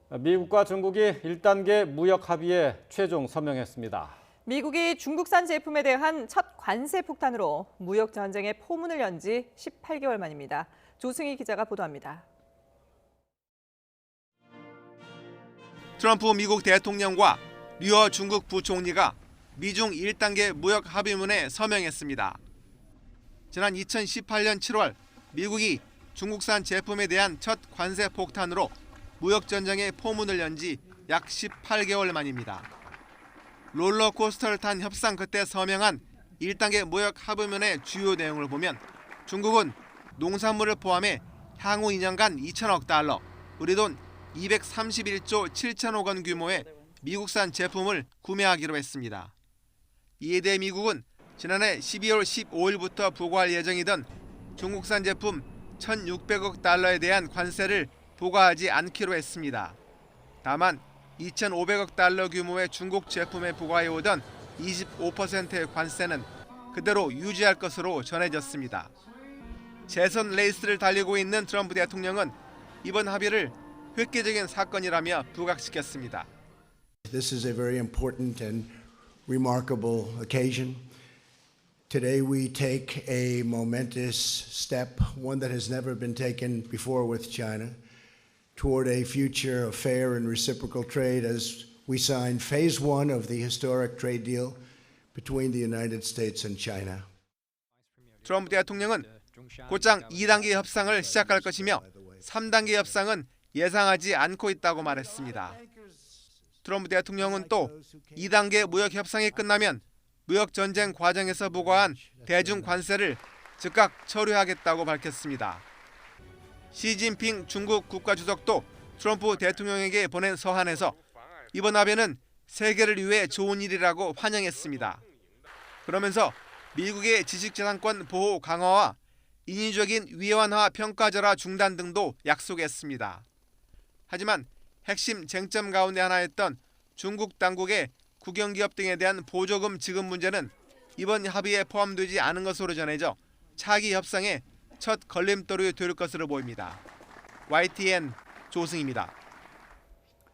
미국과 중국이 1단계 무역 합의에 최종 서명했습니다. 미국이 중국산 제품에 대한 첫 관세 폭탄으로 무역 전쟁의 포문을 연 지 18개월 만입니다. 조승희 기자가 보도합니다. 트럼프 미국 대통령과 류어 중국 부총리가 미중 1단계 무역 합의문에 서명했습니다. 지난 2018년 7월 미국이 중국산 제품에 대한 첫 관세 폭탄으로 무역 전쟁의 포문을 연 지 약 18개월 만입니다. 롤러코스터를 탄 협상 끝에 서명한 1단계 무역 합의문의 주요 내용을 보면 중국은 농산물을 포함해 향후 2년간 2천억 달러, 우리 돈 231조 7천억 원 규모의 미국산 제품을 구매하기로 했습니다. 이에 대해 미국은 지난해 12월 15일부터 부과할 예정이던 중국산 제품 1,600억 달러에 대한 관세를 부과하지 않기로 했습니다. 다만 2,500억 달러 규모의 중국 제품에 부과해오던 25%의 관세는 그대로 유지할 것으로 전해졌습니다. 재선 레이스를 달리고 있는 트럼프 대통령은 이번 합의를 획기적인 사건이라며 부각시켰습니다. This is a very important and remarkable occasion. Today we take a momentous step, one that has never been taken before with China, toward a future of fair and reciprocal trade as we sign phase one of the historic trade deal between the United States and China. 트럼프 대통령은 곧장 2단계 협상을 시작할 것이며 3단계 협상은 예상하지 않고 있다고 말했습니다. 트럼프 대통령은 또 2단계 무역 협상이 끝나면 무역 전쟁 과정에서 부과한 대중 관세를 즉각 철회하겠다고 밝혔습니다. 시진핑 중국 국가주석도 트럼프 대통령에게 보낸 서한에서 이번 합의는 세계를 위해 좋은 일이라고 환영했습니다. 그러면서 미국의 지식재산권 보호 강화와 인위적인 위안화 평가절하 중단 등도 약속했습니다. 하지만 핵심 쟁점 가운데 하나였던 중국 당국의 국영기업 등에 대한 보조금 지급 문제는 이번 합의에 포함되지 않은 것으로 전해져 차기 협상의 첫 걸림돌이 될 것으로 보입니다. YTN 조승입니다.